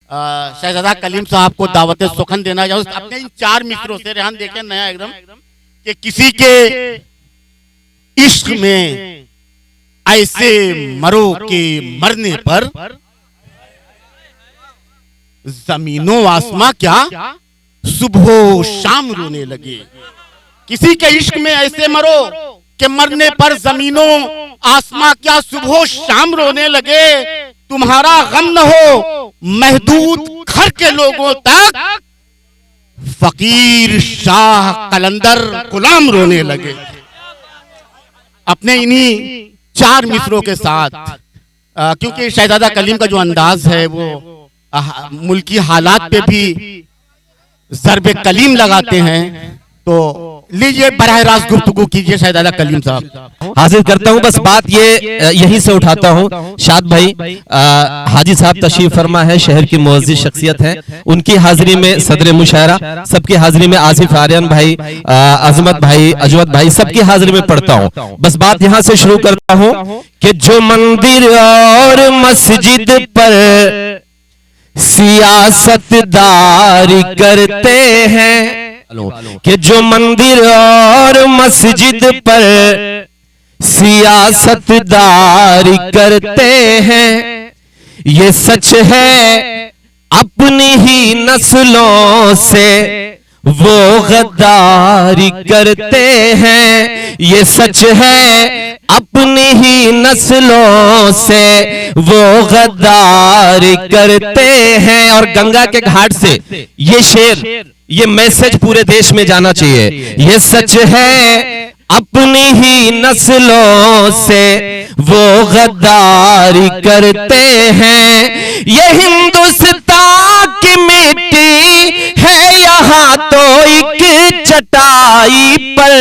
शहजादा कलीम साहब को दावत सुखन देना चाहूँ अपने इन 4 मित्रों से। रेहान देखें नया एकदम कि किसी के इश्क में ऐसे मरो कि मरने पर जमीनों आसमां क्या सुबह शाम रोने लगे। किसी के इश्क में ऐसे मरो कि मरने पर जमीनों आसमां क्या सुबह शाम रोने लगे। तुम्हारा गम न हो महदूद घर के लोगों तक, फकीर शाह कलंदर गुलाम रोने लगे। अपने इन्हीं 4 मित्रों के साथ क्योंकि शहजादा कलीम का जो अंदाज है वो मुल्की हालात पे भी ज़र्ब कलीम लगाते हैं। तो लीजिए बराह रास्त गुफ्तगू कीजिए शहजादा कलीम साहब। हाजिर करता हूं, बस बात ये यहीं से उठाता हूं। शाद भाई हाजी साहब तशरीफ फरमा है, शहर की मुअज़्ज़िज़ शख्सियत है, उनकी हाजिरी में सदर मुशायरा, सबकी हाजिरी में आसिफ आर्यन भाई, अजमत भाई, अजवत भाई, सबकी हाजिरी में पढ़ता हूं। बस बात यहां से शुरू करता हूं कि जो मंदिर और मस्जिद पर सियासतदारी करते हैं, कि जो मंदिर और मस्जिद पर सियासतदारी करते हैं, ये सच है अपनी ही नस्लों से वो गद्दारी करते हैं। ये सच है अपनी ही नस्लों से वो गद्दारी करते हैं। और गंगा के घाट से ये शेर, ये मैसेज पूरे देश में जाना चाहिए। ये सच है अपनी ही नस्लों से वो गद्दारी करते हैं। ये हिंदुस्तान की मिट्टी है यहाँ तो एक चटाई पर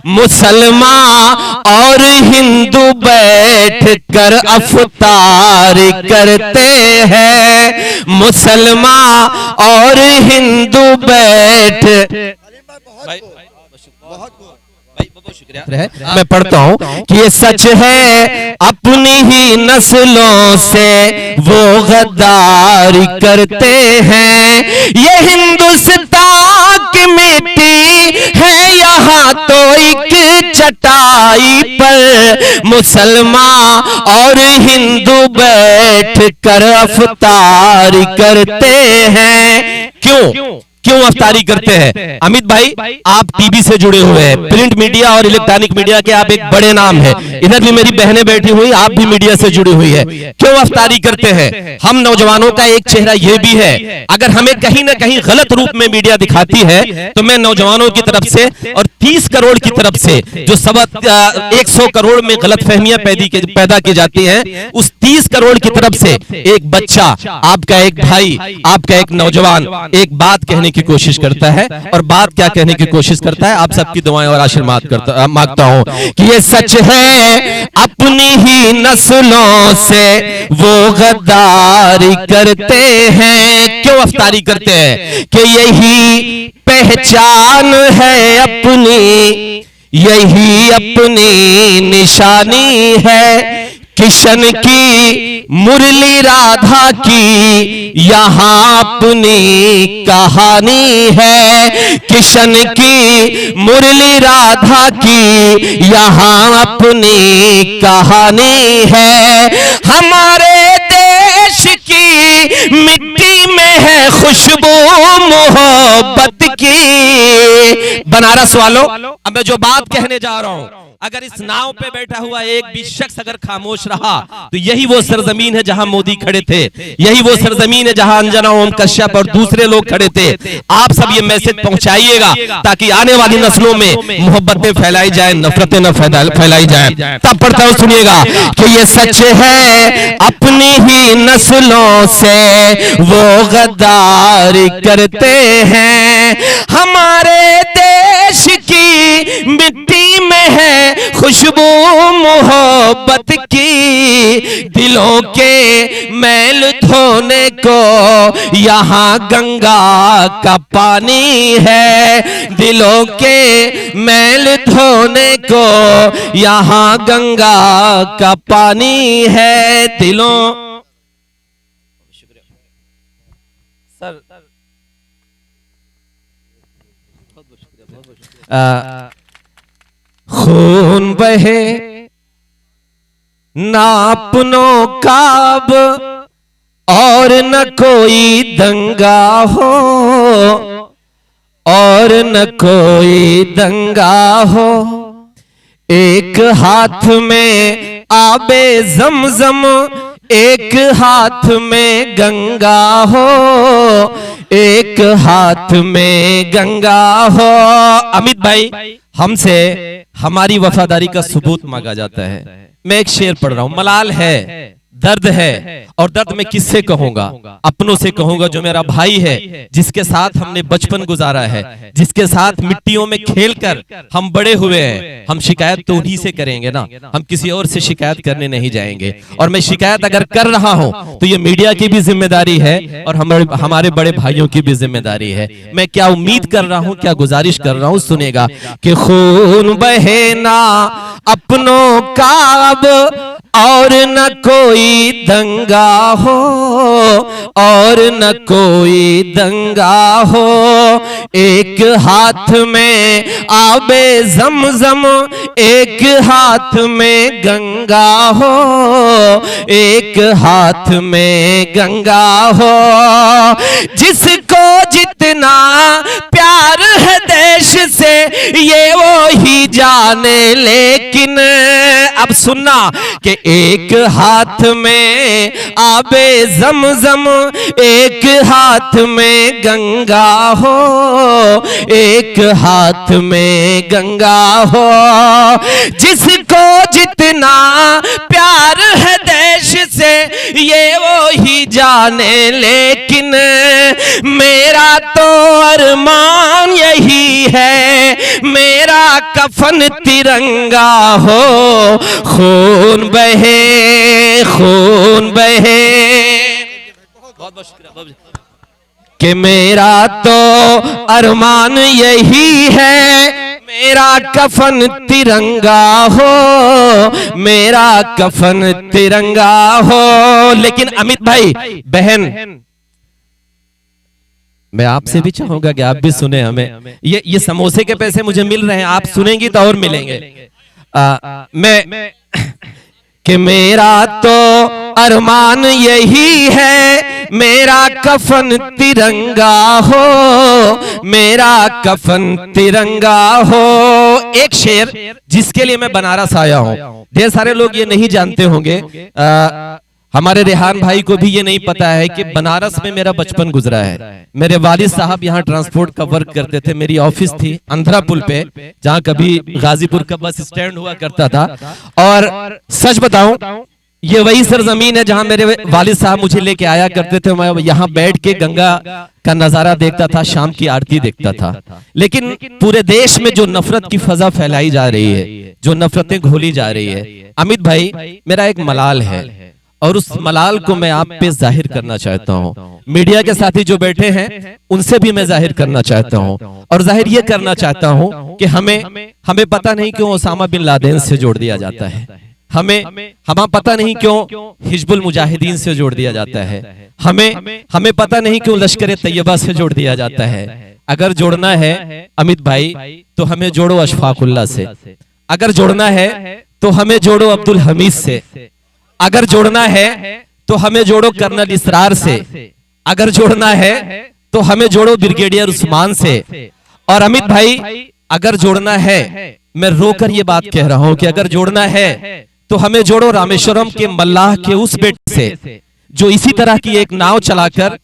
मुसलमान और हिंदू बैठ कर अफ्तार करते हैं। मुसलमान और हिंदू बैठ मैं पढ़ता हूं कि ये सच है अपनी ही नस्लों से वो गद्दारी करते हैं। ये हिंदुस्तान की मिट्टी है यहाँ तो एक चटाई पर मुसलमान और हिंदू बैठ कर अफ्तारी करते हैं। क्यों अफ्तारी करते हैं? अमित भाई, आप टीवी से जुड़े हुए हैं, प्रिंट मीडिया और इलेक्ट्रॉनिक मीडिया के आप एक बड़े नाम हैं। इधर भी मेरी बहनें बैठी हुई, आप भी मीडिया से जुड़ी हुई है। क्यों अफ्तारी करते हैं? हम नौजवानों का एक चेहरा ये भी है, अगर हमें कहीं ना कहीं गलत रूप में मीडिया दिखाती है तो मैं नौजवानों की तरफ से और 30 करोड़ की तरफ से जो 100 करोड़ में गलत फहमियां पैदा की जाती हैं, उस 30 करोड़ की तरफ से एक बच्चा, आपका एक भाई, आपका एक नौजवान एक बात कहने की कोशिश करता है। और बात क्या कहने की कोशिश करता है? आप सबकी दुआएं और आशीर्वाद मांगता हूं कि ये सच है अपनी ही नस्लों से वो गद्दारी करते हैं। क्यों अफ्तारी करते हैं? कि यही पहचान है अपनी, यही अपनी निशानी है। किशन की मुरली राधा की यहाँ अपनी कहानी है। किशन की मुरली राधा की यहाँ अपनी कहानी है। हमारे देश की मिट्टी में है खुशबू मोहब्बत की। बनारस वालों, अब मैं जो बात कहने जा रहा हूं, अगर इस नाव पे बैठा हुआ एक भी शख्स अगर खामोश रहा तो यही वो सरजमीन है जहां मोदी खड़े थे, यही वो सरजमीन है जहां अंजना ओम कश्यप और दूसरे लोग खड़े थे। आप सब ये मैसेज पहुंचाइएगा ताकि आने वाली नस्लों में मोहब्बतें फैलाई जाए, नफरतें न फैलाई जाए। तब पढ़ता हूं, सुनिएगा कि ये सच है अपनी ही नस्लों से वो गद्दारी करते हैं। हमारे देश की मिट्टी में है खुशबू मोहब्बत की। दिलों के मैल धोने को यहाँ गंगा का पानी है। दिलों के मैल धोने को यहाँ गंगा का पानी है। दिलों खून बहे ना अपनों का अब और न कोई दंगा हो, और न कोई दंगा हो। एक हाथ में आबे जमजम, एक हाथ में गंगा हो, एक हाथ में गंगा हो। अमित भाई, हमसे हमारी वफादारी का सबूत मांगा जाता है। मैं एक शेर पढ़ रहा हूं। मलाल है, दर्द है, और दर्द मैं किससे कहूंगा? अपनों से कहूंगा, जो मेरा भाई है, जिसके साथ हमने बचपन गुजारा है, जिसके साथ मिट्टियों में खेलकर हम बड़े हुए हैं। हम शिकायत तो उन्हीं से करेंगे ना, हम किसी और से शिकायत करने नहीं जाएंगे। और मैं शिकायत अगर कर रहा हूं तो ये मीडिया की भी जिम्मेदारी है और हमारे बड़े भाइयों की भी जिम्मेदारी है। मैं क्या उम्मीद कर रहा हूं, क्या गुजारिश कर रहा हूं, सुनेगा कि खून बहे ना अपनों का अब और न कोई दंगा हो, और न कोई दंगा हो। एक हाथ में आबे जमजम, एक हाथ में गंगा हो, एक हाथ में गंगा हो। जिसको जितना प्यार है देश से ये वो ही जाने, लेकिन अब सुनना कि एक हाथ में आबे जमजम, एक हाथ में गंगा हो, एक हाथ में गंगा हो। जिसको जितना प्यार है देश से ये वो ही जाने, लेकिन मेरा तो अरमान यही है, मेरा कफन तिरंगा हो। खून बहे, खून बहे, बहुत बहुत शुक्रिया कि मेरा तो अरमान यही है, मेरा कफन तिरंगा हो, मेरा कफन तिरंगा हो। लेकिन अमित भाई, बहन, मैं आपसे भी चाहूंगा कि आप भी सुने हमें। ये समोसे के पैसे मुझे मिल रहे हैं, आप सुनेंगी तो और मिलेंगे। मैं कि मेरा तो अरमान यही है, मेरा कफन तिरंगा हो, मेरा कफन तिरंगा हो। एक शेर जिसके लिए मैं बनारस आया हूं। ढेर सारे लोग ये नहीं जानते होंगे, हमारे रेहान भाई को भी ये नहीं पता है कि बनारस में मेरा बचपन गुजरा है। मेरे वालिद साहब यहाँ ट्रांसपोर्ट का वर्क करते थे। मेरी ऑफिस थी अंधरा पुल पे, जहाँ कभी गाजीपुर का बस स्टैंड हुआ करता था। और सच बताऊं, ये वही सरजमीन है जहाँ मेरे वालिद साहब मुझे लेके आया करते थे। मैं यहाँ बैठ के गंगा का नजारा देखता था, शाम की आरती देखता था। लेकिन पूरे देश में जो नफरत की फजा फैलाई जा रही है, जो नफरतें घोली जा रही है, अमित भाई, मेरा एक मलाल है और उस मलाल को मैं आप पे जाहिर करना चाहता हूँ। मीडिया के साथी जो बैठे हैं उनसे भी मैं जाहिर करना चाहता हूँ, और जाहिर ये करना चाहता हूँ कि हमें पता नहीं क्यों ओसामा बिन लादेन से जोड़ दिया जाता है, हमें पता नहीं क्यों हिजबुल मुजाहिदीन से जोड़ दिया जाता है, हमें पता नहीं क्यों लश्कर तैयबा से जोड़ दिया जाता है। अगर जोड़ना है अमित भाई तो हमें जोड़ो अशफाकुल्लाह से, अगर जोड़ना है तो हमें जोड़ो अब्दुल हमीद से, अगर जोड़ना है तो हमें जोड़ो कर्नल इसरार से, अगर जोड़ना है तो हमें जोड़ो ब्रिगेडियर उस्मान से। और अमित भाई, अगर जोड़ना है, मैं रोकर ये बात कह रहा हूं कि अगर जोड़ना है तो हमें जोड़ो रामेश्वरम के मल्लाह के उस बेटे से जो इसी तरह की एक नाव चलाकर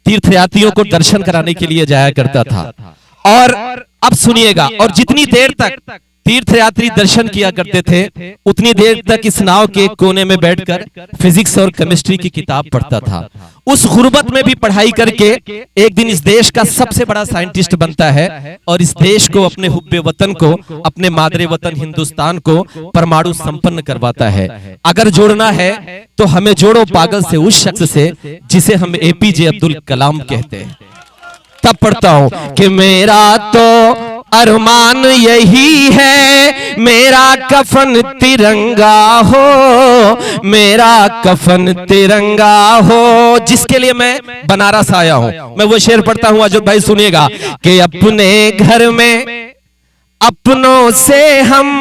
तीर्थयात्रियों को दर्शन कराने के लिए जाया करता था। और अब सुनिएगा, और जितनी देर तक तीर्थयात्री दर्शन किया करते थे उतनी देर तक इस नाव के कोने में बैठकर फिजिक्स और केमिस्ट्री की किताब पढ़ता था। उस गुर्बत में भी पढ़ाई करके एक दिन इस देश का सबसे बड़ा साइंटिस्ट बनता है और इस देश को, अपने हुब्बे वतन को, अपने मादरे वतन हिंदुस्तान को परमाणु संपन्न करवाता है। अगर जोड़ना है तो हमें जोड़ो पागल से, उस शख्स से जिसे हम एपीजे अब्दुल कलाम कहते हैं। तब पढ़ता हूं कि मेरा तो अरमान यही है मेरा कफन तिरंगा हो, मेरा कफन तिरंगा हो। जिसके लिए मैं बनारस आया हूं, मैं वो शेर पढ़ता हूं अजब भाई सुनिएगा कि अपने घर में अपनों से हम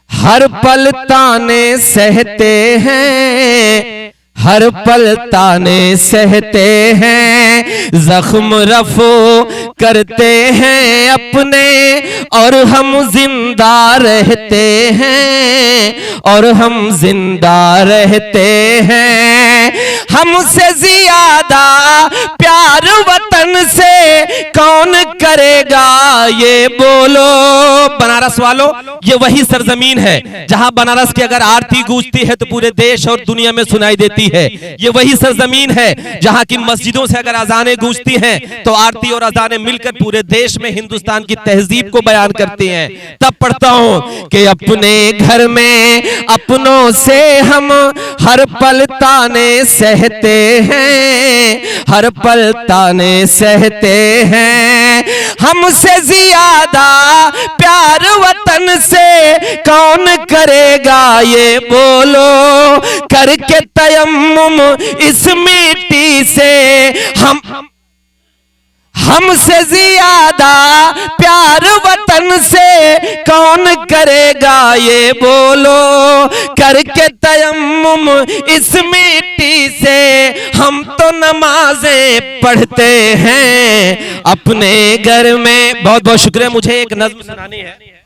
हर पल ताने सहते हैं, हर पल ताने सहते हैं, जख्म रफो करते हैं अपने और हम जिंदा रहते हैं, और हम जिंदा रहते हैं। हमसे ज्यादा प्यार वतन से कौन करेगा ये बोलो। बनारस वालों, ये वही सरजमीन है जहां बनारस की अगर आरती गूंजती है तो पूरे देश और दुनिया में सुनाई देती है। ये वही सरजमीन है जहां की मस्जिदों से अगर अजानें गूंजती हैं तो आरती और अजानें मिलकर पूरे देश में हिंदुस्तान की तहजीब को बयान करती हैं। तब पढ़ता हूं कि अपने घर में अपनों से हम हर पल ताने सहते हैं, हर पल ताने सहते हैं। हमसे ज्यादा प्यार वतन से कौन करेगा ये बोलो। करके तयम्मुम इस मिट्टी से हमसे ज्यादा प्यार वतन से कौन करेगा ये बोलो। करके तयम्मुम इस मिट्टी से हम तो नमाजें पढ़ते हैं अपने घर में। बहुत बहुत शुक्रिया। मुझे एक नज्म सुनानी है।